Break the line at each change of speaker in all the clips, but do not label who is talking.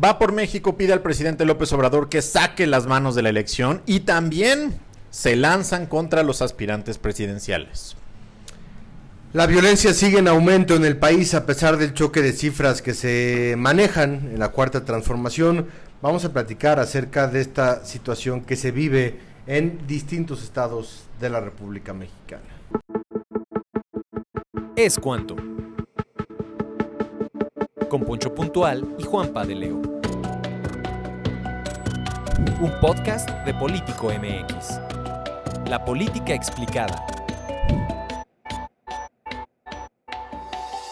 Va por México, pide al presidente López Obrador que saque las manos de la elección y también se lanzan contra los aspirantes presidenciales.
La violencia sigue en aumento en el país a pesar del choque de cifras que se manejan en la Cuarta Transformación. Vamos a platicar acerca de esta situación que se vive en distintos estados de la República Mexicana.
Es cuanto. Con Poncho Puntual y Juanpa de Leo. Un podcast de Político MX. La política explicada.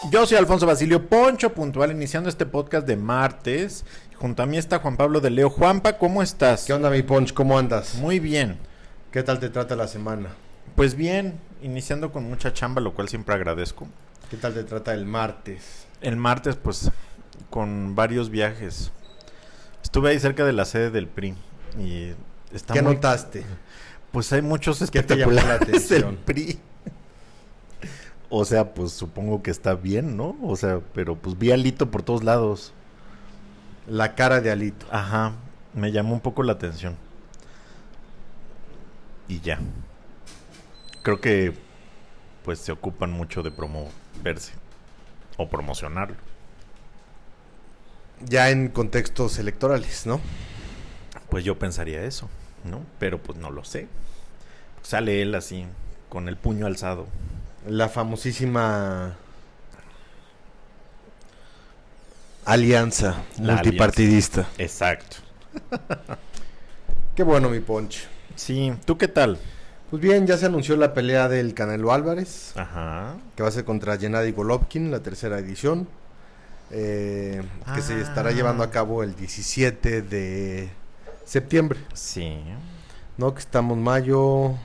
Yo soy Alfonso Basilio Poncho Puntual, iniciando este podcast de martes. Junto a mí está Juan Pablo de Leo. Juanpa, ¿cómo estás?
¿Qué onda, mi Ponch? ¿Cómo andas?
Muy bien.
¿Qué tal te trata la semana?
Pues bien, iniciando con mucha chamba, lo cual siempre agradezco.
¿Qué tal te trata el martes?
El martes, pues, con varios viajes. Estuve ahí cerca de la sede del PRI y está
¿Qué
muy...
notaste?
Pues hay muchos
¿Qué te llamó la
espectaculares del
atención?
PRI. O sea, pues supongo que está bien, ¿no? O sea, pero pues vi a Alito por todos lados.
La cara de Alito.
Ajá, me llamó un poco la atención. Y ya. Creo que pues se ocupan mucho de promoverse o promocionarlo.
Ya en contextos electorales, ¿no?
Pues yo pensaría eso, ¿no? Pero pues no lo sé. Sale él así, con el puño alzado.
La famosísima alianza
La
multipartidista.
Exacto.
Qué bueno, mi Ponch.
Sí, ¿tú qué tal?
Pues bien, ya se anunció la pelea del Canelo Álvarez,
Ajá.
que va a ser contra Gennady Golovkin, la tercera edición, que se estará llevando a cabo el 17 de septiembre,
Sí.
¿no? Que estamos mayo,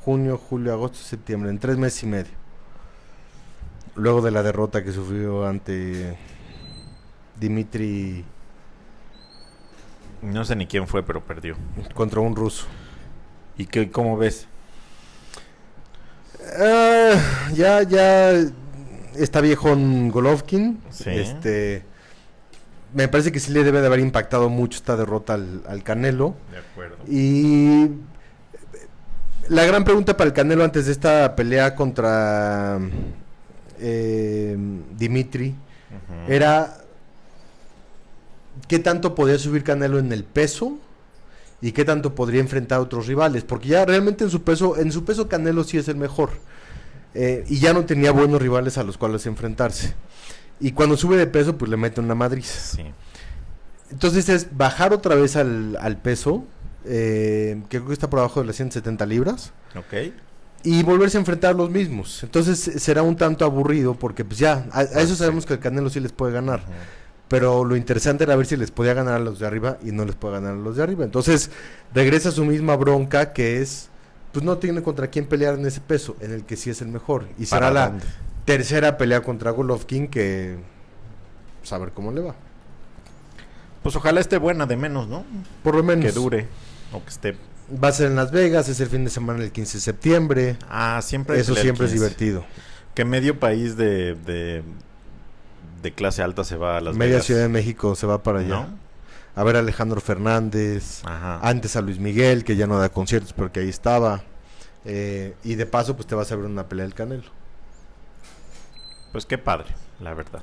junio, julio, agosto, septiembre, en 3 meses y medio. Luego de la derrota que sufrió ante Dmitry
No sé ni quién fue, pero perdió.
contra un ruso.
¿Y qué, cómo ves?
Ya está viejo Golovkin.
Sí.
Me parece que sí le debe de haber impactado mucho esta derrota al Canelo.
De acuerdo.
Y la gran pregunta para el Canelo antes de esta pelea contra Dmitry era qué tanto podía subir Canelo en el peso y qué tanto podría enfrentar a otros rivales, porque ya realmente en su peso Canelo sí es el mejor, y ya no tenía buenos rivales a los cuales enfrentarse, y cuando sube de peso pues le mete una madriza.
Sí.
Entonces es bajar otra vez al peso, que creo que está por abajo de las 170 libras,
Ok.
y volverse a enfrentar a los mismos. Entonces será un tanto aburrido, porque pues ya, a eso sabemos que el Canelo sí les puede ganar. Pero lo interesante era ver si les podía ganar a los de arriba y no les puede ganar a los de arriba. Entonces regresa a su misma bronca, que es, pues no tiene contra quién pelear en ese peso, en el que sí es el mejor. Y será
¿Para
la
dónde?
tercera pelea contra Golovkin, que pues a ver cómo le va.
Pues ojalá esté buena, de menos, ¿no?
Por lo menos.
Que dure. O que esté...
Va a ser en Las Vegas, es el fin de semana el 15 de septiembre.
Siempre hay
Eso
pelea el
siempre es
15.
divertido.
Que medio país de clase alta se va a Las
Media
Vegas.
Ciudad de México se va para allá.
¿No?
A ver a Alejandro Fernández.
Ajá.
Antes a Luis Miguel, que ya no da conciertos, pero que ahí estaba. Y de paso, pues te vas a ver una pelea del Canelo.
Pues qué padre, la verdad.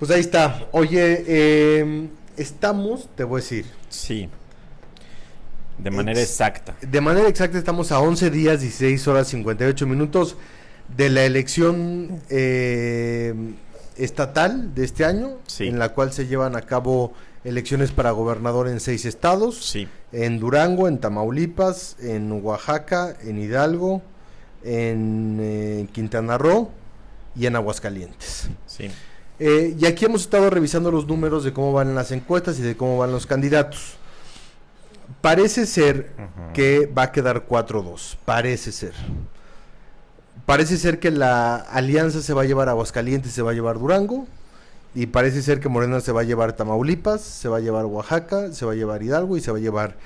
Pues ahí está. Oye, estamos, te voy a decir,
Sí. De manera exacta.
de manera exacta estamos a 11 días, 16 horas, 58 minutos de la elección estatal de este año,
Sí.
en la cual se llevan a cabo elecciones para gobernador en 6 estados.
Sí.
En Durango, en Tamaulipas, en Oaxaca, en Hidalgo, en Quintana Roo y en Aguascalientes.
Sí.
Y aquí hemos estado revisando los números de cómo van las encuestas y de cómo van los candidatos. Parece ser que va a quedar 4-2. Parece ser. Parece ser que la alianza se va a llevar a Aguascalientes, se va a llevar Durango. Y parece ser que Morena se va a llevar Tamaulipas, se va a llevar Oaxaca, se va a llevar Hidalgo y se va a llevar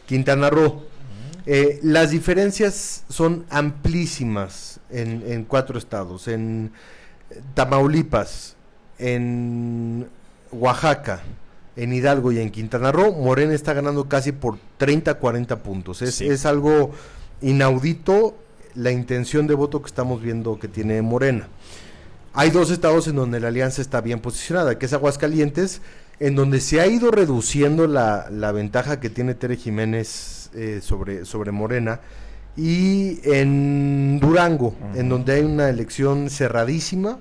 Quintana Roo. Las diferencias son amplísimas en 4 estados. En Tamaulipas, en Oaxaca, en Hidalgo y en Quintana Roo, Morena está ganando casi por 30, 40 puntos.
Sí.
Es algo inaudito la intención de voto que estamos viendo que tiene Morena. Hay 2 estados en donde la alianza está bien posicionada, que es Aguascalientes, en donde se ha ido reduciendo la ventaja que tiene Tere Jiménez sobre Morena, y en Durango, en donde hay una elección cerradísima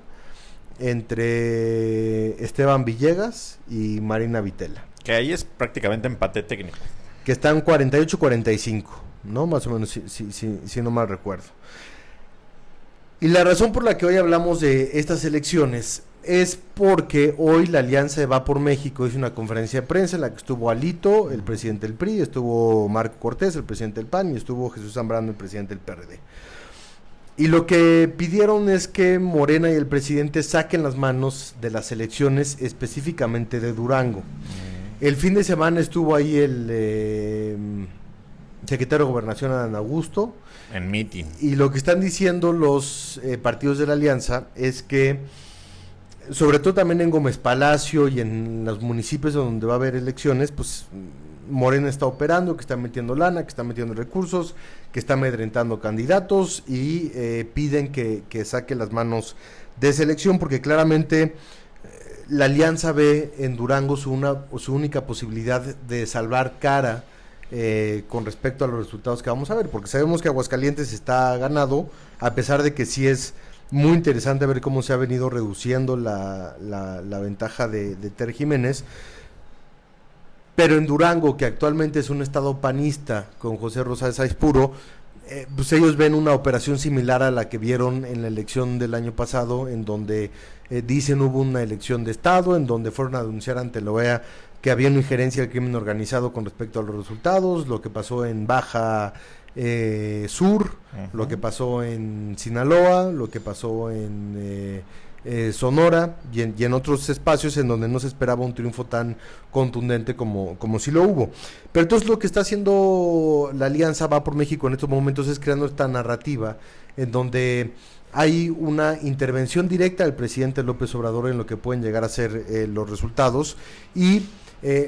entre Esteban Villegas y Marina Vitela,
Que ahí es prácticamente empate técnico.
que están 48-45, ¿no? Más o menos, si no mal recuerdo. Y la razón por la que hoy hablamos de estas elecciones es porque hoy la Alianza Va por México hizo una conferencia de prensa en la que estuvo Alito, el presidente del PRI, estuvo Marco Cortés, el presidente del PAN, y estuvo Jesús Zambrano, el presidente del PRD. Y lo que pidieron es que Morena y el presidente saquen las manos de las elecciones, específicamente de Durango. El fin de semana estuvo ahí el secretario de Gobernación, Adán Augusto.
En meeting.
Y lo que están diciendo los partidos de la Alianza es que, sobre todo también en Gómez Palacio y en los municipios donde va a haber elecciones, pues Morena está operando, que está metiendo lana, que está metiendo recursos, que está amedrentando candidatos, y piden que saque las manos de esa elección, porque claramente la Alianza ve en Durango su única posibilidad de salvar cara con respecto a los resultados que vamos a ver, porque sabemos que Aguascalientes está ganado, a pesar de que sí es muy interesante ver cómo se ha venido reduciendo la ventaja de Tere Jiménez. Pero en Durango, que actualmente es un estado panista con José Rosales Aispuro, pues ellos ven una operación similar a la que vieron en la elección del año pasado, en donde dicen hubo una elección de estado, en donde fueron a denunciar ante la OEA que había una injerencia del crimen organizado con respecto a los resultados, lo que pasó en Baja Sur, lo que pasó en Sinaloa, lo que pasó en Sonora y en otros espacios en donde no se esperaba un triunfo tan contundente como sí lo hubo. Pero entonces lo que está haciendo la Alianza Va por México en estos momentos es creando esta narrativa en donde hay una intervención directa del presidente López Obrador en lo que pueden llegar a ser los resultados, y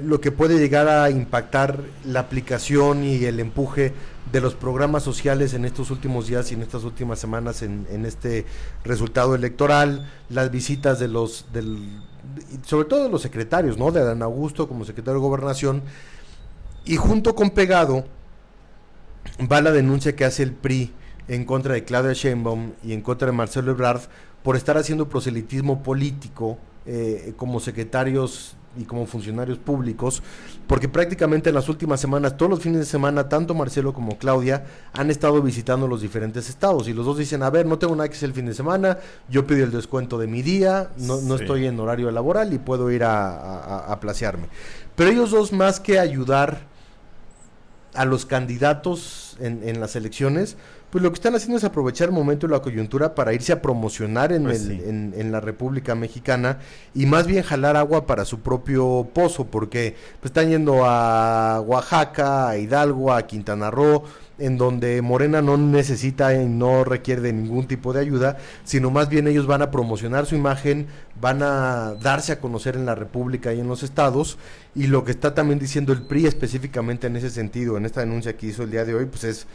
lo que puede llegar a impactar la aplicación y el empuje de los programas sociales en estos últimos días y en estas últimas semanas en este resultado electoral, las visitas sobre todo de los secretarios, ¿no? De Adán Augusto como secretario de Gobernación, y junto con pegado va la denuncia que hace el PRI en contra de Claudia Sheinbaum y en contra de Marcelo Ebrard por estar haciendo proselitismo político como secretarios y como funcionarios públicos, porque prácticamente en las últimas semanas, todos los fines de semana, tanto Marcelo como Claudia han estado visitando los diferentes estados, y los dos dicen, a ver, no tengo nada que hacer el fin de semana, yo pido el descuento de mi día, no
Sí.
estoy en horario laboral y puedo ir a placearme. Pero ellos dos, más que ayudar a los candidatos en las elecciones, pues lo que están haciendo es aprovechar el momento y la coyuntura para irse a promocionar
Pues sí.
en la República Mexicana, y más bien jalar agua para su propio pozo, porque pues, están yendo a Oaxaca, a Hidalgo, a Quintana Roo, en donde Morena no necesita y no requiere de ningún tipo de ayuda, sino más bien ellos van a promocionar su imagen, van a darse a conocer en la República y en los estados. Y lo que está también diciendo el PRI específicamente en ese sentido, en esta denuncia que hizo el día de hoy, pues es: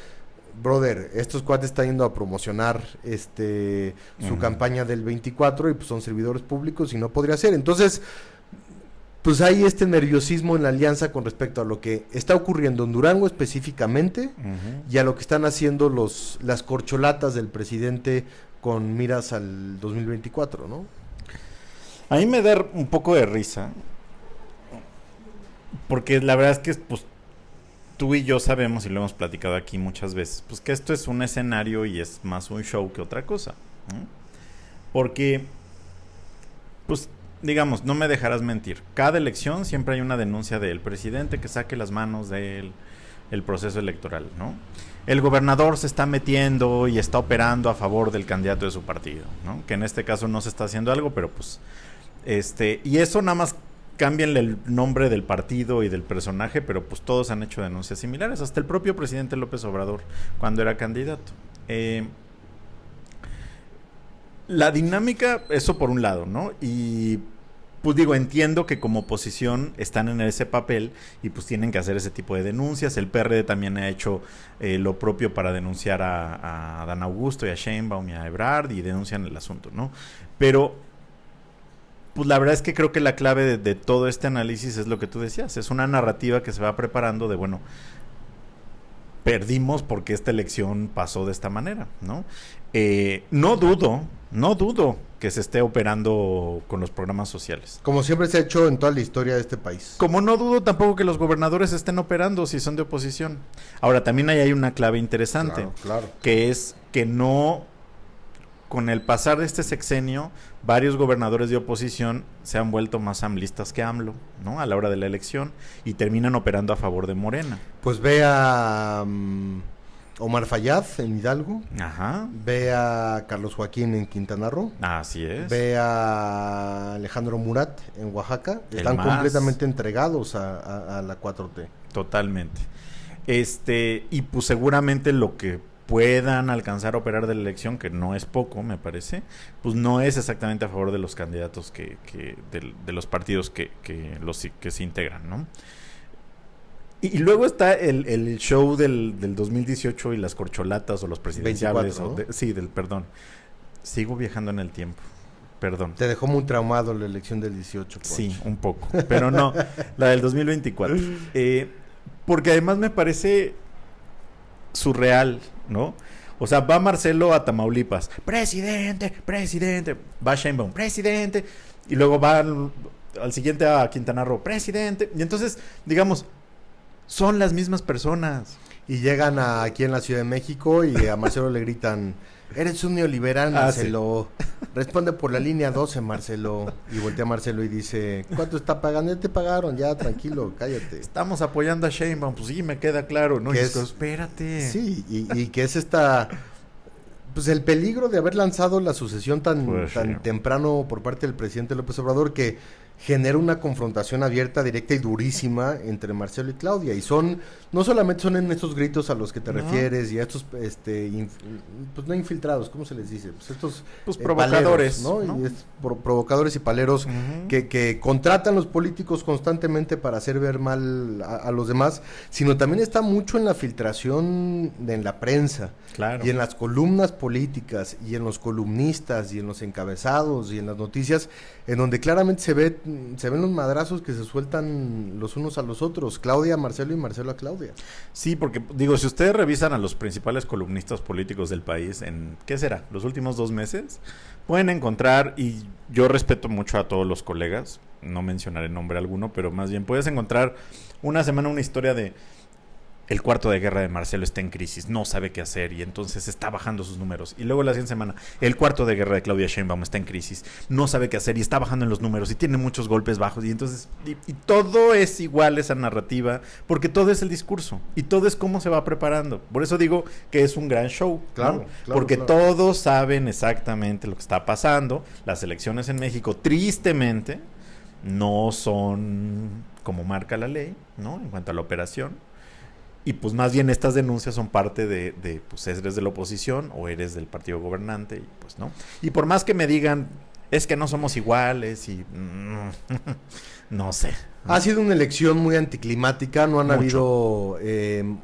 brother, estos cuates están yendo a promocionar su campaña del 24 y pues son servidores públicos y no podría ser. Entonces, pues hay este nerviosismo en la alianza con respecto a lo que está ocurriendo en Durango específicamente y a lo que están haciendo las corcholatas del presidente con miras al 2024, ¿no?
A mí me da un poco de risa, porque la verdad es que pues tú y yo sabemos, y lo hemos platicado aquí muchas veces, pues que esto es un escenario y es más un show que otra cosa, ¿no? Porque, pues, digamos, no me dejarás mentir, cada elección siempre hay una denuncia del presidente que saque las manos del proceso electoral, ¿no? El gobernador se está metiendo y está operando a favor del candidato de su partido, ¿no? Que en este caso no se está haciendo algo, pero pues, y eso nada más cámbienle el nombre del partido y del personaje, pero pues todos han hecho denuncias similares, hasta el propio presidente López Obrador cuando era candidato. La dinámica, eso por un lado, ¿no? Y pues digo, entiendo que como oposición están en ese papel y pues tienen que hacer ese tipo de denuncias. El PRD también ha hecho lo propio para denunciar a Dan Augusto y a Sheinbaum y a Ebrard y denuncian el asunto, ¿no? Pero pues la verdad es que creo que la clave de todo este análisis es lo que tú decías. Es una narrativa que se va preparando de, bueno, perdimos porque esta elección pasó de esta manera, ¿no? No dudo que se esté operando con los programas sociales.
Como siempre se ha hecho en toda la historia de este país.
Como no dudo tampoco que los gobernadores estén operando si son de oposición. Ahora, también ahí hay una clave interesante,
Claro.
que es que no, con el pasar de este sexenio, varios gobernadores de oposición se han vuelto más amlistas que AMLO, ¿no? A la hora de la elección y terminan operando a favor de Morena.
Pues ve a Omar Fayad en Hidalgo,
Ajá.
ve a Carlos Joaquín en Quintana Roo,
Así es.
ve a Alejandro Murat en Oaxaca.
El
Están
MAS.
completamente entregados a la 4T.
Totalmente. Y pues seguramente lo que puedan alcanzar a operar de la elección, que no es poco, me parece, pues no es exactamente a favor de los candidatos de los partidos que se integran, ¿no? Y luego está el show del 2018 y las corcholatas o los presidenciales.
24, ¿no?
Sí, perdón. Sigo viajando en el tiempo. Perdón.
Te dejó muy traumado la elección del 18. Poncho.
Sí, un poco. Pero no, la del 2024. Porque además me parece surreal, ¿no? O sea, va Marcelo a Tamaulipas. Presidente. Va Sheinbaum. Presidente. Y luego va al siguiente a Quintana Roo. Presidente. Y entonces, digamos, son las mismas personas.
Y llegan aquí en la Ciudad de México y a Marcelo le gritan: eres un neoliberal, Marcelo.
Sí.
Responde por la línea 12, Marcelo. Y voltea a Marcelo y dice: ¿cuánto está pagando? Ya te pagaron, ya, tranquilo, cállate.
Estamos apoyando a Sheinbaum. Pues sí, me queda claro, ¿no? Y espérate.
Sí, y que es pues el peligro de haber lanzado la sucesión tan temprano por parte del presidente López Obrador, que genera una confrontación abierta, directa y durísima entre Marcelo y Claudia. Y no solamente son en estos gritos a los que te refieres y a estos, pues no infiltrados, ¿cómo se les dice? Pues estos
provocadores,
paleros, ¿no?
¿no?
Y provocadores y paleros que contratan los políticos constantemente para hacer ver mal a los demás, sino también está mucho en la filtración en la prensa.
Claro.
Y en las columnas políticas, y en los columnistas, y en los encabezados, y en las noticias, en donde claramente se ven los madrazos que se sueltan los unos a los otros. Claudia a Marcelo y Marcelo a Claudia.
Sí, porque digo, si ustedes revisan a los principales columnistas políticos del país en, ¿qué será?, los últimos 2 meses, pueden encontrar, y yo respeto mucho a todos los colegas, no mencionaré nombre alguno, pero más bien puedes encontrar una semana una historia de: el cuarto de guerra de Marcelo está en crisis, no sabe qué hacer y entonces está bajando sus números. Y luego la siguiente semana, el cuarto de guerra de Claudia Sheinbaum está en crisis, no sabe qué hacer y está bajando en los números y tiene muchos golpes bajos. Y entonces, y todo es igual, esa narrativa, porque todo es el discurso y todo es cómo se va preparando. Por eso digo que es un gran show,
claro,
¿no? Porque todos saben exactamente lo que está pasando. Las elecciones en México, tristemente, no son como marca la ley, ¿no? En cuanto a la operación. Y pues más bien estas denuncias son parte de pues eres de la oposición o eres del partido gobernante y pues no. Y por más que me digan, es que no somos iguales y no sé.
Ha sido una elección muy anticlimática, no han habido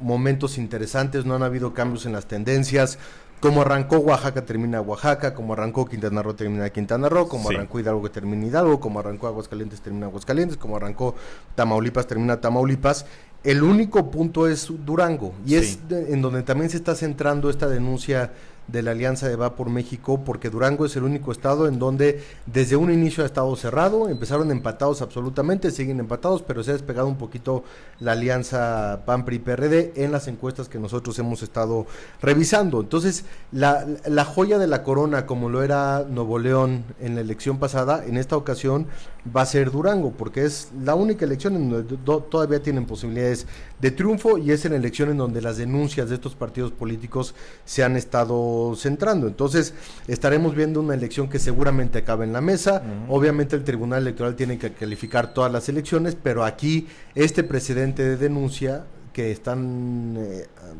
momentos interesantes, no han habido cambios en las tendencias. Como arrancó Oaxaca, termina Oaxaca. Como arrancó Quintana Roo, termina Quintana Roo. Como arrancó Hidalgo, termina Hidalgo. Como arrancó Aguascalientes, termina Aguascalientes. Como arrancó Tamaulipas, termina Tamaulipas. El único punto es Durango. Y es en donde también se está centrando esta denuncia de la Alianza de Va por México, porque Durango es el único estado en donde desde un inicio ha estado cerrado, empezaron empatados absolutamente, siguen empatados, pero se ha despegado un poquito la alianza PAN-PRI-PRD en las encuestas que nosotros hemos estado revisando. Entonces, la joya de la corona, como lo era Nuevo León en la elección pasada, en esta ocasión va a ser Durango, porque es la única elección en donde todavía tienen posibilidades de triunfo, y es en la elección en donde las denuncias de estos partidos políticos se han estado centrando. Entonces estaremos viendo una elección que seguramente acabe en la mesa. Obviamente el Tribunal Electoral tiene que calificar todas las elecciones, pero aquí este precedente de denuncia que están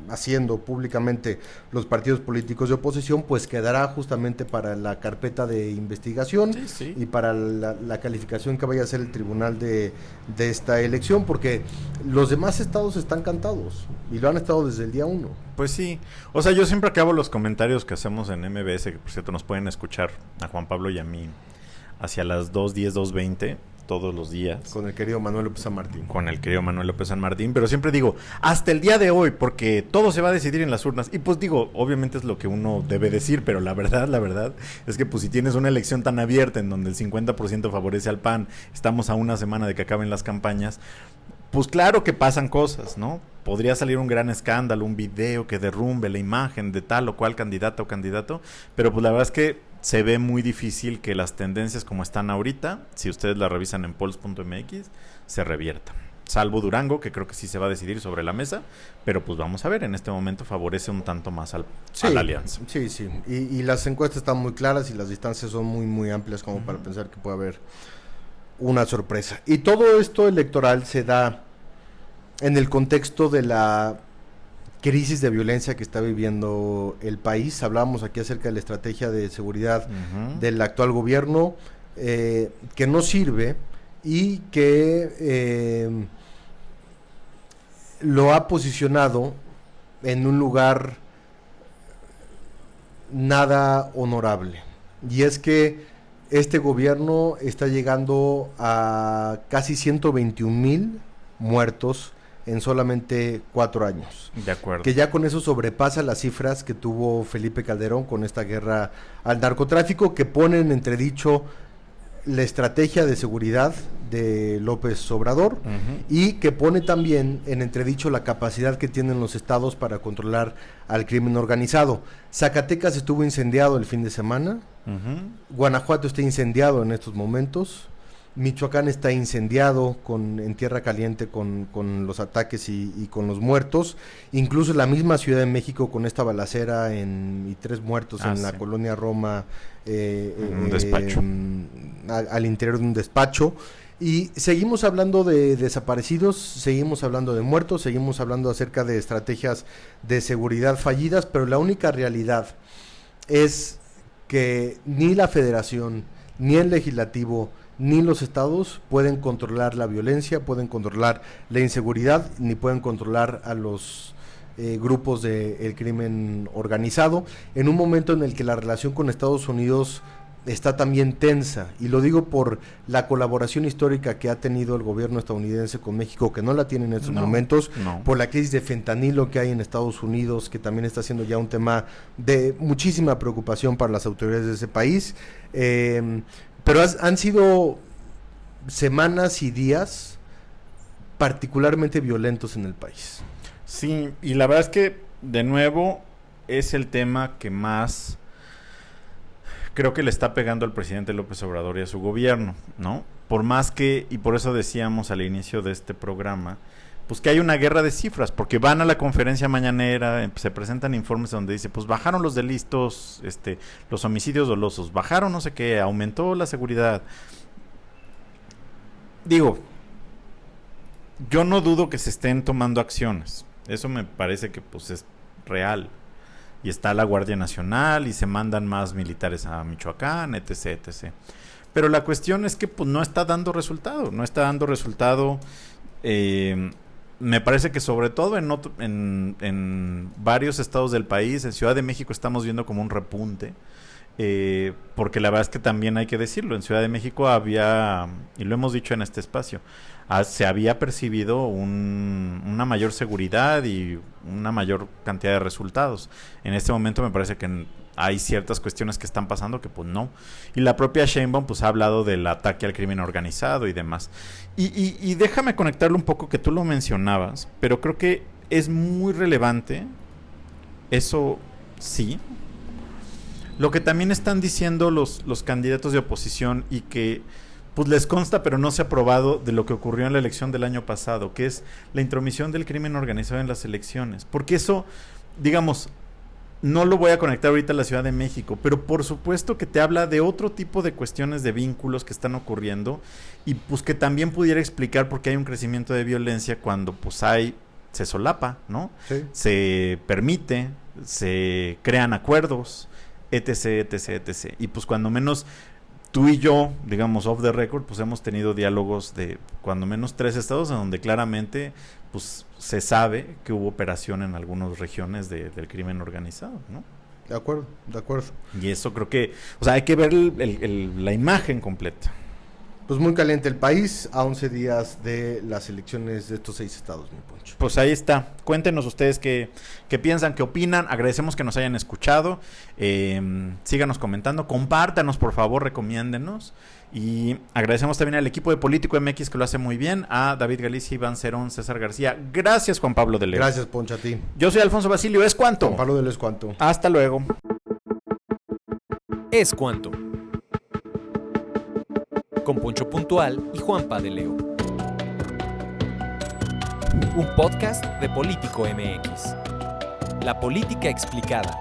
haciendo públicamente los partidos políticos de oposición, pues quedará justamente para la carpeta de investigación y para la calificación que vaya a hacer el tribunal de esta elección, porque los demás estados están cantados y lo han estado desde el día 1.
Pues sí, o sea, yo siempre acabo los comentarios que hacemos en MBS, que por cierto nos pueden escuchar a Juan Pablo y a mí hacia las 2:10, 2:20 todos los días.
Con el querido Manuel López San Martín.
Con el querido Manuel López San Martín, pero siempre digo, hasta el día de hoy, porque todo se va a decidir en las urnas. Y pues digo, obviamente es lo que uno debe decir, pero la verdad es que pues si tienes una elección tan abierta en donde el 50% favorece al PAN, estamos a una semana de que acaben las campañas, pues claro que pasan cosas, ¿no? Podría salir un gran escándalo, un video que derrumbe la imagen de tal o cual candidata o candidato, pero pues la verdad es que se ve muy difícil que las tendencias como están ahorita, si ustedes la revisan en polls.mx, se reviertan. Salvo Durango, que creo que sí se va a decidir sobre la mesa, pero pues vamos a ver, en este momento favorece un tanto más a la alianza.
Sí. Y las encuestas están muy claras y las distancias son muy amplias como para pensar que puede haber una sorpresa. Y todo esto electoral se da en el contexto de la crisis de violencia que está viviendo el país. Hablábamos aquí acerca de la estrategia de seguridad del actual gobierno, que no sirve y que lo ha posicionado en un lugar nada honorable. Y es que este gobierno está llegando a casi 121,000 muertos en solamente 4 años.
De acuerdo.
Que ya con eso sobrepasa las cifras que tuvo Felipe Calderón con esta guerra al narcotráfico, que pone en entredicho la estrategia de seguridad de López Obrador y que pone también en entredicho la capacidad que tienen los estados para controlar al crimen organizado. Zacatecas estuvo incendiado el fin de semana, Guanajuato está incendiado en estos momentos, Michoacán está incendiado en Tierra Caliente con los ataques y con los muertos. Incluso la misma Ciudad de México con esta balacera y 3 muertos en la colonia Roma.
En un despacho.
Al interior de un despacho. Y seguimos hablando de desaparecidos, seguimos hablando de muertos, seguimos hablando acerca de estrategias de seguridad fallidas, pero la única realidad es que ni la Federación, ni el Legislativo, ni los estados pueden controlar la violencia, pueden controlar la inseguridad, ni pueden controlar a los grupos del crimen organizado, en un momento en el que la relación con Estados Unidos está también tensa, y lo digo por la colaboración histórica que ha tenido el gobierno estadounidense con México, que no la tiene en estos momentos, por la crisis de fentanilo que hay en Estados Unidos, que también está siendo ya un tema de muchísima preocupación para las autoridades de ese país, pero han sido semanas y días particularmente violentos en el país.
Sí, y la verdad es que, de nuevo, es el tema que más creo que le está pegando al presidente López Obrador y a su gobierno, ¿no? Por más que, y por eso decíamos al inicio de este programa, pues que hay una guerra de cifras, porque van a la conferencia mañanera, se presentan informes donde dice, pues bajaron los delitos, los homicidios dolosos, bajaron no sé qué, aumentó la seguridad. Digo, yo no dudo que se estén tomando acciones, eso me parece que pues es real, y está la Guardia Nacional y se mandan más militares a Michoacán, etc, etc. Pero la cuestión es que pues no está dando resultado, me parece que sobre todo en varios estados del país, en Ciudad de México estamos viendo como un repunte, porque la verdad es que también hay que decirlo, en Ciudad de México había, y lo hemos dicho en este espacio, se había percibido una mayor seguridad y una mayor cantidad de resultados. En este momento me parece que hay ciertas cuestiones que están pasando que pues no. Y la propia Sheinbaum pues ha hablado del ataque al crimen organizado y demás. Y déjame conectarlo un poco, que tú lo mencionabas, pero creo que es muy relevante, eso sí, lo que también están diciendo los candidatos de oposición y que pues les consta pero no se ha probado de lo que ocurrió en la elección del año pasado, que es la intromisión del crimen organizado en las elecciones. Porque eso, digamos, no lo voy a conectar ahorita a la Ciudad de México, pero por supuesto que te habla de otro tipo de cuestiones de vínculos que están ocurriendo y pues que también pudiera explicar por qué hay un crecimiento de violencia cuando pues hay se solapa, ¿no?
Sí.
Se permite, se crean acuerdos, etc, etc, etc. Y pues cuando menos tú y yo, digamos, off the record, pues hemos tenido diálogos de cuando menos 3 estados en donde claramente pues se sabe que hubo operación en algunas regiones del crimen organizado, ¿no?
De acuerdo, de acuerdo.
Y eso creo que, o sea, hay que ver la imagen completa.
Pues muy caliente el país a 11 días de las elecciones de estos 6 estados, mi Poncho.
Pues ahí está. Cuéntenos ustedes qué piensan, qué opinan. Agradecemos que nos hayan escuchado. Síganos comentando. Compártanos, por favor, recomiéndenos. Y agradecemos también al equipo de Político MX que lo hace muy bien. A David Galicia, Iván Cerón, César García. Gracias, Juan Pablo de León.
Gracias, Poncho, a ti.
Yo soy Alfonso Basilio. ¿Es cuánto?
Juan Pablo de León, ¿es cuánto?
Hasta luego.
Es cuanto. Con Poncho Puntual y Juanpa de Leo. Un podcast de Político MX. La política explicada.